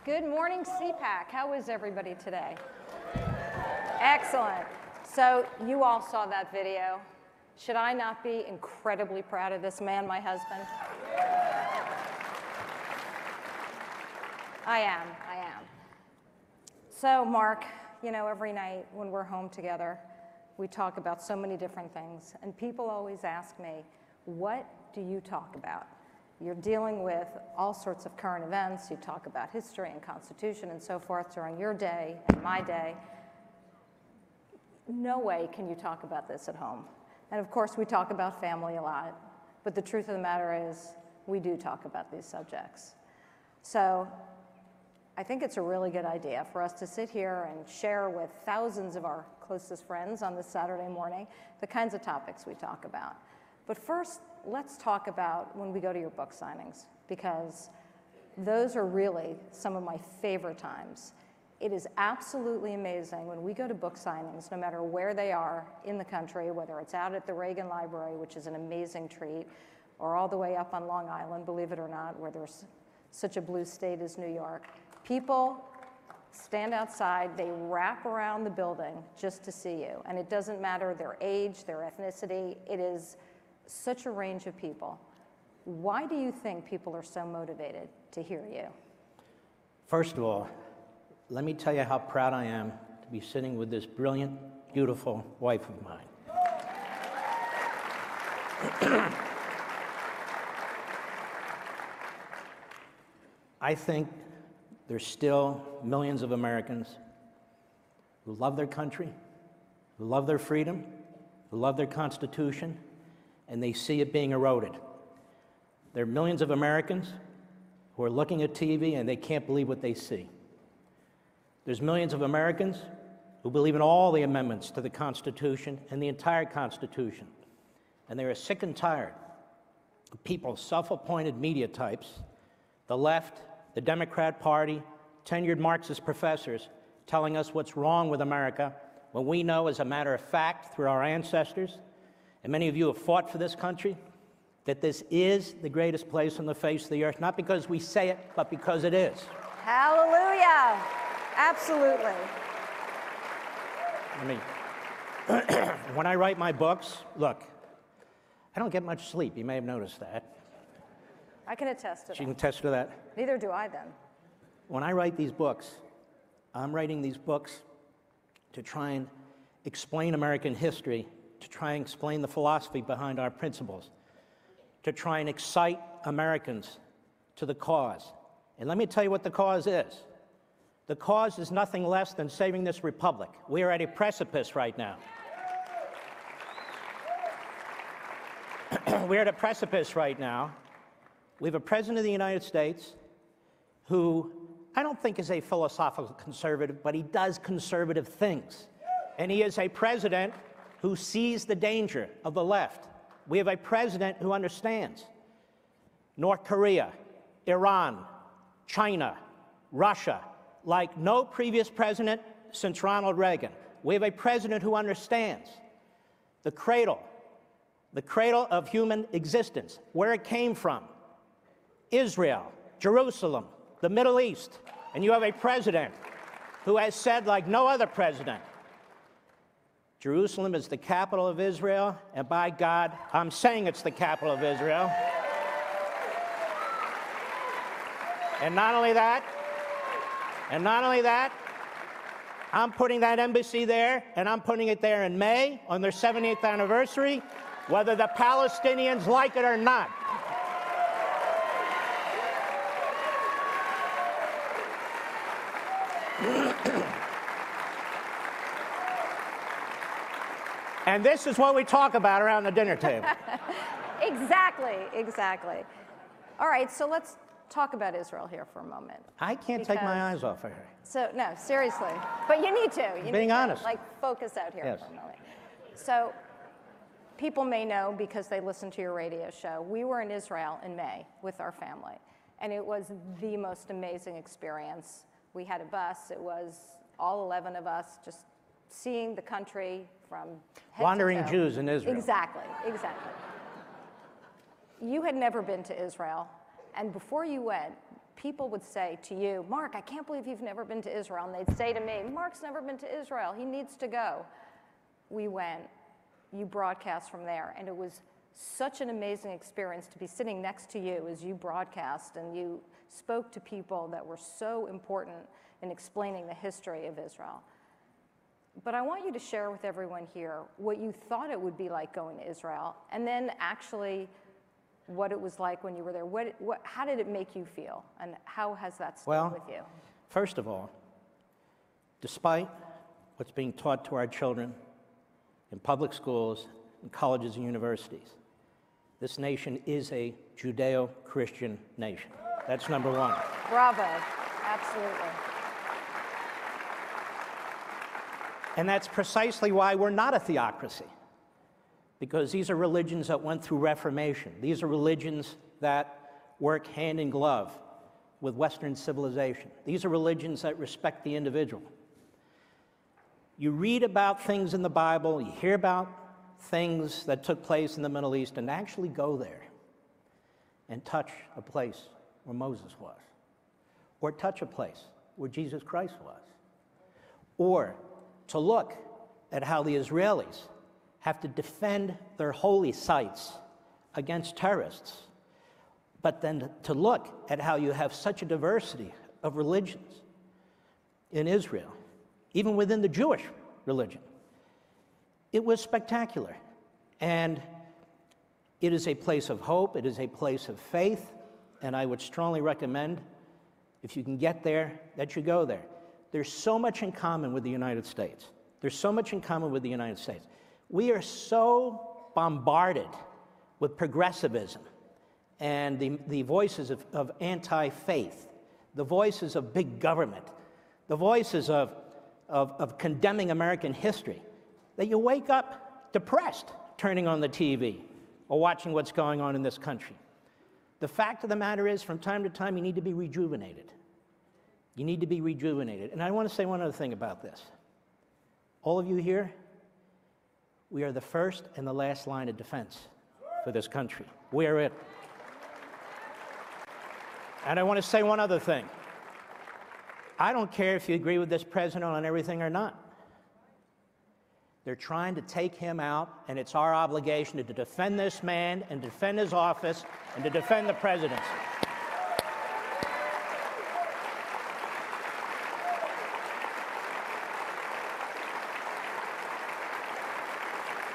Good morning, CPAC. How is everybody today? Excellent. So you all saw that video. Should I not be incredibly proud of this man, my husband? I am. So Mark, you know, every night when we're home together, we talk about so many different things, and people always ask me, what do you talk about? You're dealing with all sorts of current events. You talk about history and Constitution and so forth during your day and my day. No way can you talk about this at home. And of course, we talk about family a lot, but the truth of the matter is we do talk about these subjects. So I think it's a really good idea for us to sit here and share with thousands of our closest friends on this Saturday morning the kinds of topics we talk about. But first, let's talk about when we go to your book signings, because those are really some of my favorite times. It is absolutely amazing when we go to book signings, no matter where they are in the country, whether it's out at the Reagan Library, which is an amazing treat, or all the way up on Long Island, believe it or not, where there's such a blue state as New York. People stand outside, they wrap around the building just to see you. And it doesn't matter their age, their ethnicity, it is such a range of people. Why do you think people are so motivated to hear you? First of all, let me tell you how proud I am to be sitting with this brilliant, beautiful wife of mine. I think there's still millions of Americans who love their country, who love their freedom, who love their Constitution, and they see it being eroded. There are millions of Americans who are looking at TV and they can't believe what they see. There's millions of Americans who believe in all the amendments to the Constitution and the entire Constitution. And they are sick and tired of people, self-appointed media types, the left, the Democrat Party, tenured Marxist professors telling us what's wrong with America when we know, as a matter of fact, through our ancestors, and many of you have fought for this country, that this is the greatest place on the face of the earth, not because we say it, but because it is. Hallelujah. Absolutely. I mean, when I write my books, look, I don't get much sleep. You may have noticed that. I can attest to that. She can attest to that. Neither do I then. When I write these books, I'm writing these books to try and explain American history, to try and explain the philosophy behind our principles, to try and excite Americans to the cause. And let me tell you what the cause is. The cause is nothing less than saving this republic. We are at a precipice right now. We're at a precipice right now. We have a president of the United States who I don't think is a philosophical conservative, but he does conservative things. And he is a president who sees the danger of the left. We have a president who understands North Korea, Iran, China, Russia, like no previous president since Ronald Reagan. We have a president who understands the cradle of human existence, where it came from, Israel, Jerusalem, the Middle East. And you have a president who has said, like no other president, Jerusalem is the capital of Israel, and by God, I'm saying it's the capital of Israel. And not only that, I'm putting that embassy there, and I'm putting it there in May on their 70th anniversary, whether the Palestinians like it or not. And this is what we talk about around the dinner table. Exactly. All right, so let's talk about Israel here for a moment. I can't take my eyes off of her. So, no, seriously. But you need to. Being honest. Like, focus out here Yes. for a moment. So, people may know because they listen to your radio show, we were in Israel in May with our family. And it was the most amazing experience. We had a bus. It was all 11 of us just seeing the country from head Wandering to toe. Jews in Israel. Exactly. You had never been to Israel, and before you went, people would say to you, Mark, I can't believe you've never been to Israel. And they'd say to me, Mark's never been to Israel. He needs to go. We went. You broadcast from there. And it was such an amazing experience to be sitting next to you as you broadcast and you spoke to people that were so important in explaining the history of Israel. But I want you to share with everyone here what you thought it would be like going to Israel, and then actually what it was like when you were there. How did it make you feel, and how has that stayed with you? First of all, despite what's being taught to our children in public schools, in colleges and universities, this nation is a Judeo-Christian nation. That's number one. Bravo. Absolutely. And that's precisely why we're not a theocracy, because these are religions that went through Reformation. These are religions that work hand in glove with Western civilization. These are religions that respect the individual. You read about things in the Bible, you hear about things that took place in the Middle East, and actually go there and touch a place where Moses was, or touch a place where Jesus Christ was, or to look at how the Israelis have to defend their holy sites against terrorists, but then to look at how you have such a diversity of religions in Israel, even within the Jewish religion. It was spectacular, and it is a place of hope, it is a place of faith, and I would strongly recommend, if you can get there, that you go there. There's so much in common with the United States. There's so much in common with the United States. We are so bombarded with progressivism and the voices of anti-faith, the voices of big government, the voices of condemning American history, that you wake up depressed turning on the TV or watching what's going on in this country. The fact of the matter is, from time to time, you need to be rejuvenated. You need to be rejuvenated. And I want to say one other thing about this. All of you here, we are the first and the last line of defense for this country. We are it. And I want to say one other thing. I don't care if you agree with this president on everything or not. They're trying to take him out, and it's our obligation to defend this man and defend his office and to defend the presidency.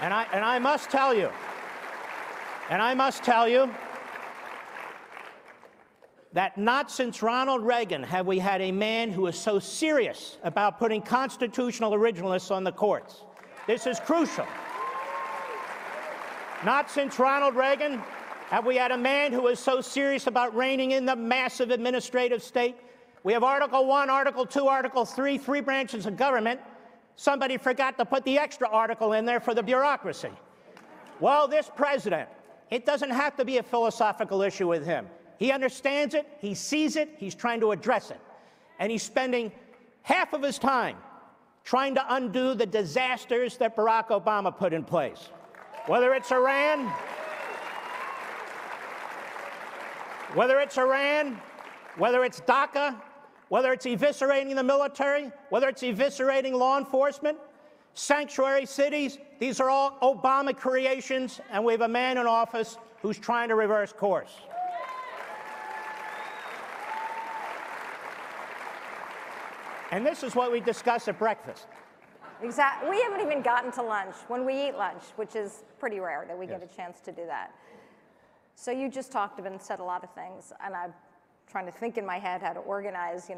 And I must tell you, that not since Ronald Reagan have we had a man who is so serious about putting constitutional originalists on the courts. This is crucial. Not since Ronald Reagan have we had a man who is so serious about reining in the massive administrative state. We have Article 1, Article 2, Article 3, three branches of government. Somebody forgot to put the extra article in there for the bureaucracy. Well, this president, it doesn't have to be a philosophical issue with him. He understands it, he sees it, he's trying to address it. And he's spending half of his time trying to undo the disasters that Barack Obama put in place. Whether it's Iran, whether it's DACA, whether it's eviscerating the military, whether it's eviscerating law enforcement, sanctuary cities, these are all Obama creations, and we have a man in office who's trying to reverse course. And this is what we discuss at breakfast. Exactly. We haven't even gotten to lunch when we eat lunch, which is pretty rare that we get a chance to do that. So you just talked about and said a lot of things, and I'm trying to think in my head how to organize,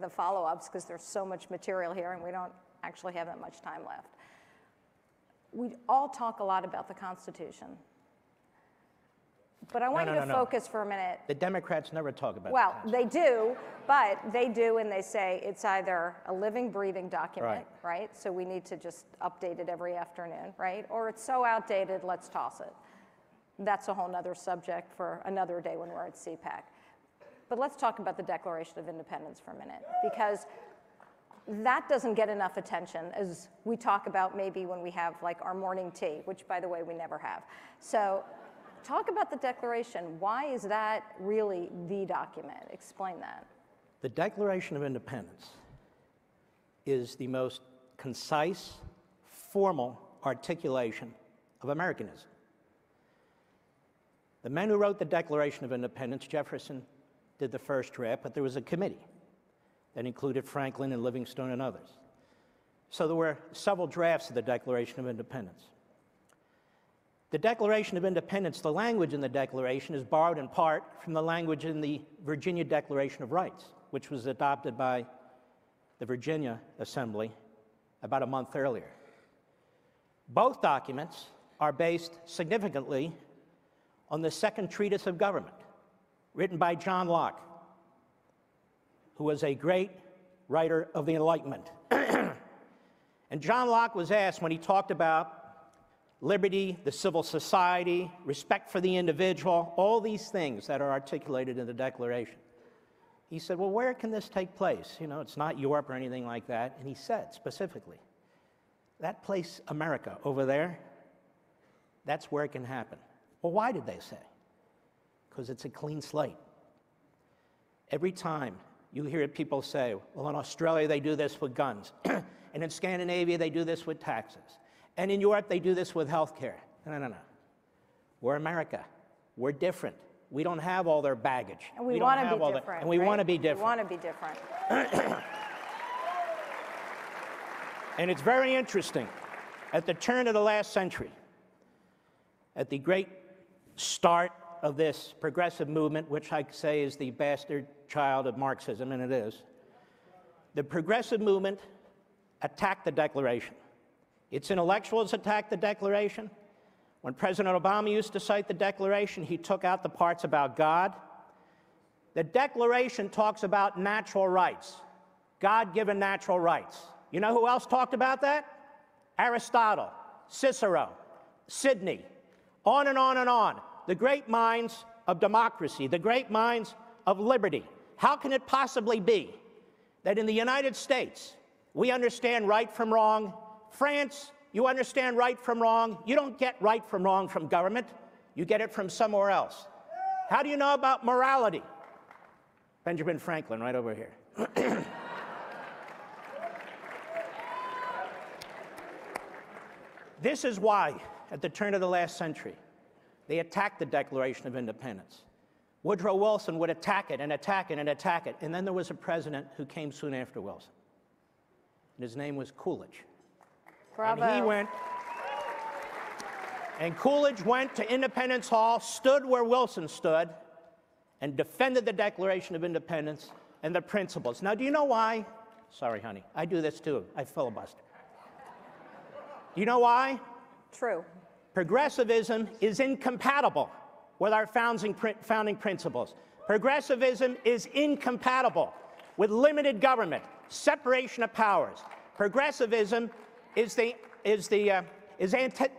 the follow-ups, because there's so much material here, and we don't actually have that much time left. We all talk a lot about the Constitution. But I want you to focus for a minute. The Democrats never talk about Well, they do, but they do, and they say it's either a living, breathing document, right? So we need to just update it every afternoon, right? Or it's so outdated, let's toss it. That's a whole nother subject for another day when we're at CPAC. But let's talk about the Declaration of Independence for a minute, because that doesn't get enough attention as we talk about maybe when we have like our morning tea, which by the way, we never have. So talk about the Declaration. Why is that really the document? Explain that. The Declaration of Independence is the most concise, formal articulation of Americanism. The men who wrote the Declaration of Independence, Jefferson did the first draft, but there was a committee that included Franklin and Livingstone and others. So there were several drafts of the Declaration of Independence. The Declaration of Independence, the language in the Declaration is borrowed in part from the language in the Virginia Declaration of Rights, which was adopted by the Virginia Assembly about a month earlier. Both documents are based significantly on the Second Treatise of Government, written by John Locke, who was a great writer of the Enlightenment. And John Locke was asked, when he talked about liberty, the civil society, respect for the individual, all these things that are articulated in the Declaration, he said, well, where can this take place? You know, it's not Europe or anything like that. And he said specifically, that place, America, over there, that's where it can happen. Well, why did they say? Because it's a clean slate. Every time you hear people say, well, in Australia they do this with guns, and in Scandinavia they do this with taxes, and in Europe they do this with health care. No. We're America. We're different. We don't have all their baggage. And we want to be different. And we want to be different. We want to be different. And it's very interesting. At the turn of the last century, at the great start of this progressive movement, which I say is the bastard child of Marxism, and it is, the progressive movement attacked the Declaration. Its intellectuals attacked the Declaration. When President Obama used to cite the Declaration, he took out the parts about God. The Declaration talks about natural rights, God-given natural rights. You know who else talked about that? Aristotle, Cicero, Sidney, on and on and on. The great minds of democracy, the great minds of liberty. How can it possibly be that in the United States, we understand right from wrong? France, you understand right from wrong. You don't get right from wrong from government. You get it from somewhere else. How do you know about morality? Benjamin Franklin, right over here. This is why, at the turn of the last century, they attacked the Declaration of Independence. Woodrow Wilson would attack it and attack it and attack it. And then there was a president who came soon after Wilson. And his name was Coolidge. Bravo. And Coolidge went to Independence Hall, stood where Wilson stood, and defended the Declaration of Independence and the principles. Now, do you know why? Sorry, honey. I do this too. I filibuster. Do you know why? True. Progressivism is incompatible with our founding principles. Progressivism is incompatible with limited government, separation of powers. Progressivism is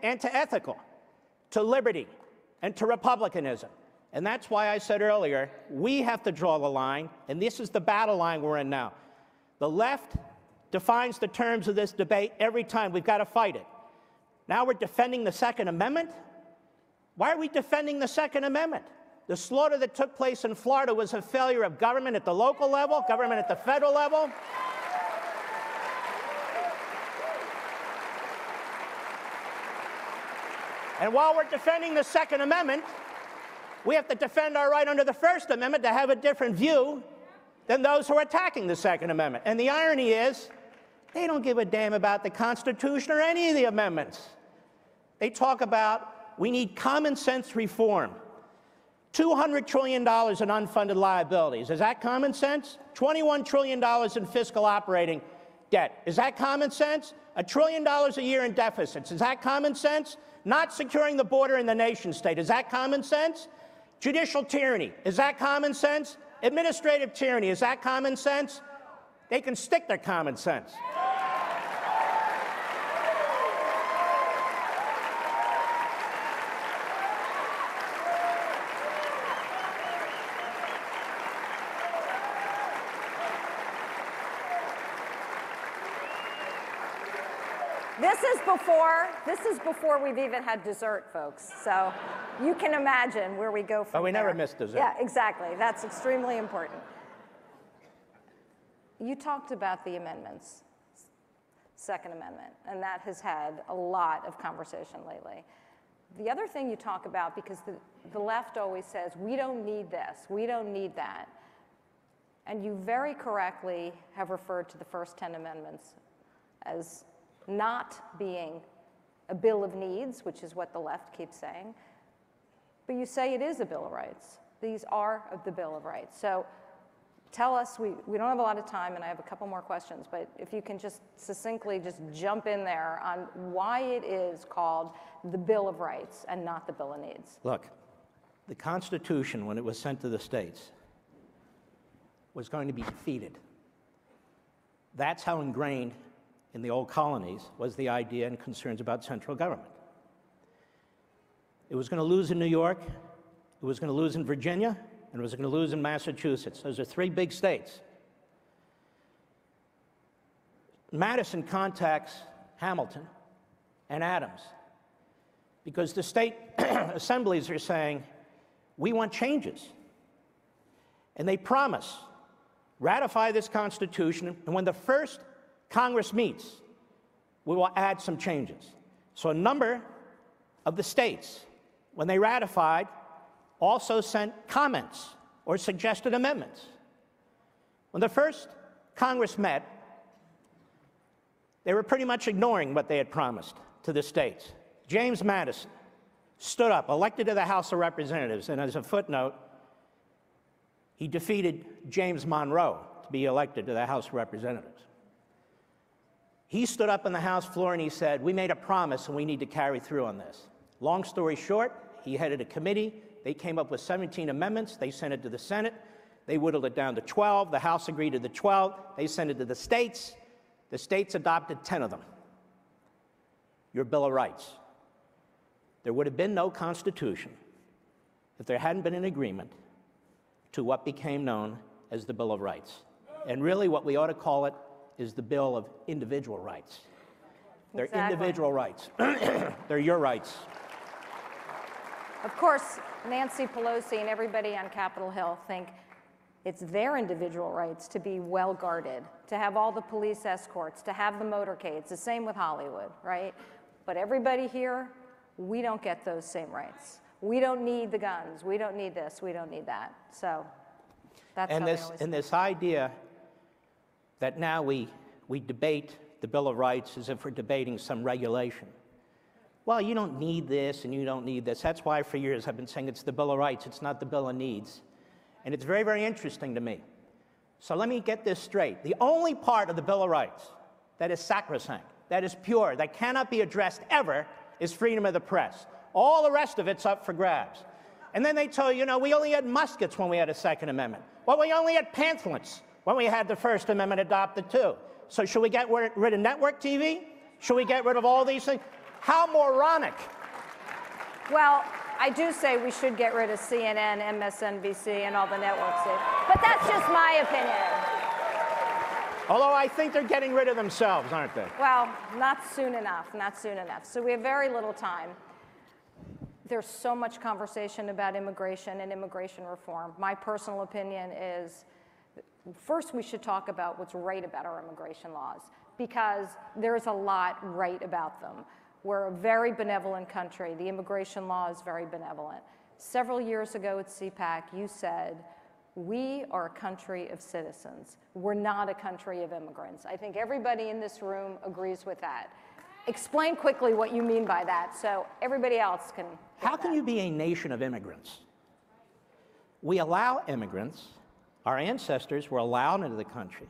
antithetical to liberty and to republicanism. And that's why I said earlier, we have to draw the line, and this is the battle line we're in now. The left defines the terms of this debate every time. We've got to fight it. Now we're defending the Second Amendment? Why are we defending the Second Amendment? The slaughter that took place in Florida was a failure of government at the local level, government at the federal level. And while we're defending the Second Amendment, we have to defend our right under the First Amendment to have a different view than those who are attacking the Second Amendment. And the irony is, they don't give a damn about the Constitution or any of the amendments. They talk about, we need common sense reform. $200 trillion in unfunded liabilities. Is that common sense? $21 trillion in fiscal operating debt. Is that common sense? $1 trillion a year in deficits. Is that common sense? Not securing the border in the nation state. Is that common sense? Judicial tyranny. Is that common sense? Administrative tyranny. Is that common sense? They can stick their common sense. This is before we've even had dessert, folks. So you can imagine where we go from there. But we never miss dessert. Yeah, exactly. That's extremely important. You talked about the amendments, Second Amendment, and that has had a lot of conversation lately. The other thing you talk about, because the left always says, we don't need this, we don't need that. And you very correctly have referred to the first 10 amendments as not being a Bill of Needs, which is what the left keeps saying. But you say it is a Bill of Rights. These are the Bill of Rights. So tell us, we don't have a lot of time, and I have a couple more questions, but if you can just succinctly just jump in there on why it is called the Bill of Rights and not the Bill of Needs. Look, the Constitution, when it was sent to the states, was going to be defeated. That's how ingrained in the old colonies was the idea and concerns about central government. It was going to lose in New York, it was going to lose in Virginia, and it was going to lose in Massachusetts. Those are three big states. Madison contacts Hamilton and Adams because the state assemblies are saying, we want changes. And they promise, ratify this Constitution, and when the first Congress meets, we will add some changes. So a number of the states, when they ratified, also sent comments or suggested amendments. When the first Congress met, they were pretty much ignoring what they had promised to the states. James Madison stood up, elected to the House of Representatives, and as a footnote, he defeated James Monroe to be elected to the House of Representatives. He stood up on the House floor and he said, we made a promise and we need to carry through on this. Long story short, he headed a committee. They came up with 17 amendments. They sent it to the Senate. They whittled it down to 12. The House agreed to the 12. They sent it to the states. The states adopted 10 of them. Your Bill of Rights. There would have been no Constitution if there hadn't been an agreement to what became known as the Bill of Rights. And really what we ought to call it is the Bill of Individual Rights. They're Exactly. individual rights. They're your rights. Of course, Nancy Pelosi and everybody on Capitol Hill think it's their individual rights to be well guarded, to have all the police escorts, to have the motorcades, the same with Hollywood, right? But everybody here, we don't get those same rights. We don't need the guns, we don't need this, we don't need that. So that's how they always And this idea that now we debate the Bill of Rights as if we're debating some regulation. Well, you don't need this and you don't need this. That's why for years I've been saying it's the Bill of Rights, it's not the Bill of Needs. And it's very, very interesting to me. So let me get this straight. The only part of the Bill of Rights that is sacrosanct, that is pure, that cannot be addressed ever is freedom of the press. All the rest of it's up for grabs. And then they tell you, we only had muskets when we had a Second Amendment. Well, we only had pamphlets when we had the First Amendment adopted too. So should we get rid of network TV? Should we get rid of all these things? How moronic. Well, I do say we should get rid of CNN, MSNBC, and all the networks. But that's just my opinion. Although I think they're getting rid of themselves, aren't they? Well, not soon enough, not soon enough. So we have very little time. There's so much conversation about immigration and immigration reform. My personal opinion is, first we should talk about what's right about our immigration laws, because there's a lot right about them. We're a very benevolent country. The immigration law is very benevolent. Several years ago at CPAC, you said, we are a country of citizens. We're not a country of immigrants. I think everybody in this room agrees with that. Explain quickly what you mean by that so everybody else can. How can you be a nation of immigrants? We allow immigrants, our ancestors were allowed into the country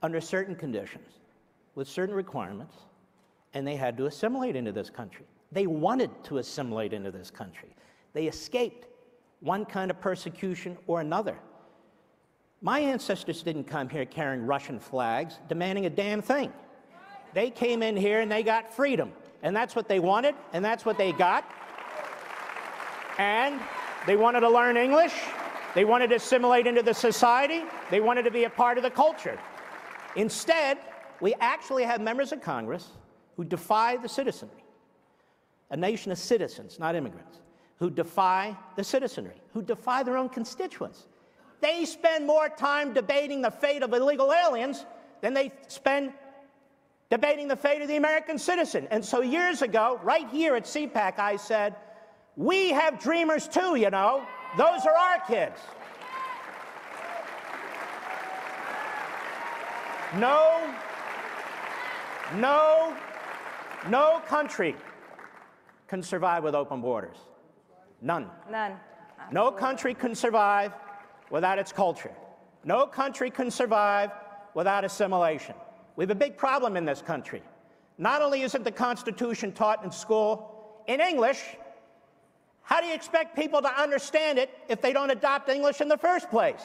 under certain conditions, with certain requirements, and they had to assimilate into this country. They wanted to assimilate into this country. They escaped one kind of persecution or another. My ancestors didn't come here carrying Russian flags, demanding a damn thing. They came in here and they got freedom, and that's what they wanted, and that's what they got. And they wanted to learn English, they wanted to assimilate into the society, they wanted to be a part of the culture. Instead, we actually have members of Congress who defy the citizenry, a nation of citizens, not immigrants, who defy the citizenry, who defy their own constituents. They spend more time debating the fate of illegal aliens than they spend debating the fate of the American citizen. And so years ago, right here at CPAC, I said, we have dreamers too, you know. Those are our kids. No country can survive with open borders. None. None. No country can survive without its culture. No country can survive without assimilation. We have a big problem in this country. Not only isn't the Constitution taught in school in English, how do you expect people to understand it if they don't adopt English in the first place?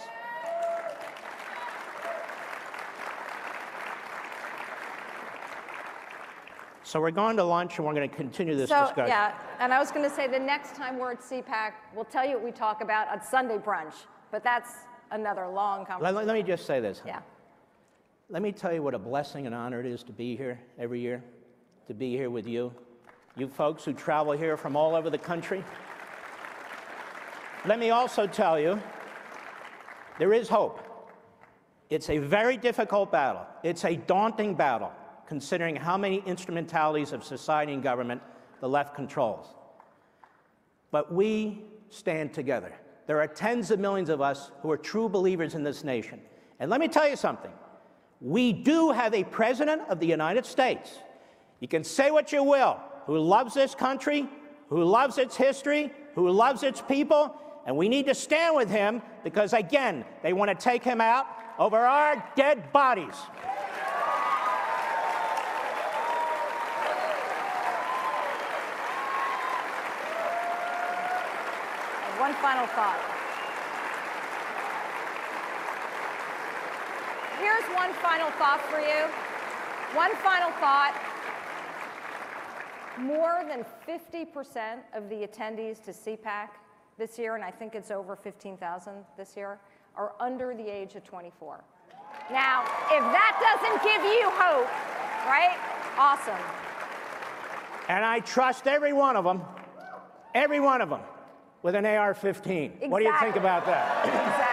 So we're going to lunch, and we're going to continue this discussion. Yeah, and I was going to say the next time we're at CPAC, we'll tell you what we talk about at Sunday brunch, but that's another long conversation. Let me just say this. Yeah. Let me tell you what a blessing and honor it is to be here every year, to be here with you folks who travel here from all over the country. Let me also tell you, there is hope. It's a very difficult battle. It's a daunting battle, considering how many instrumentalities of society and government the left controls. But we stand together. There are tens of millions of us who are true believers in this nation. And let me tell you something. We do have a president of the United States. You can say what you will, who loves this country, who loves its history, who loves its people, and we need to stand with him because, again, they want to take him out over our dead bodies. One final thought. Here's one final thought for you. One final thought. More than 50% of the attendees to CPAC this year, and I think it's over 15,000 this year, are under the age of 24. Now, if that doesn't give you hope, right? Awesome. And I trust every one of them, with an AR-15. Exactly. What do you think about that? Exactly.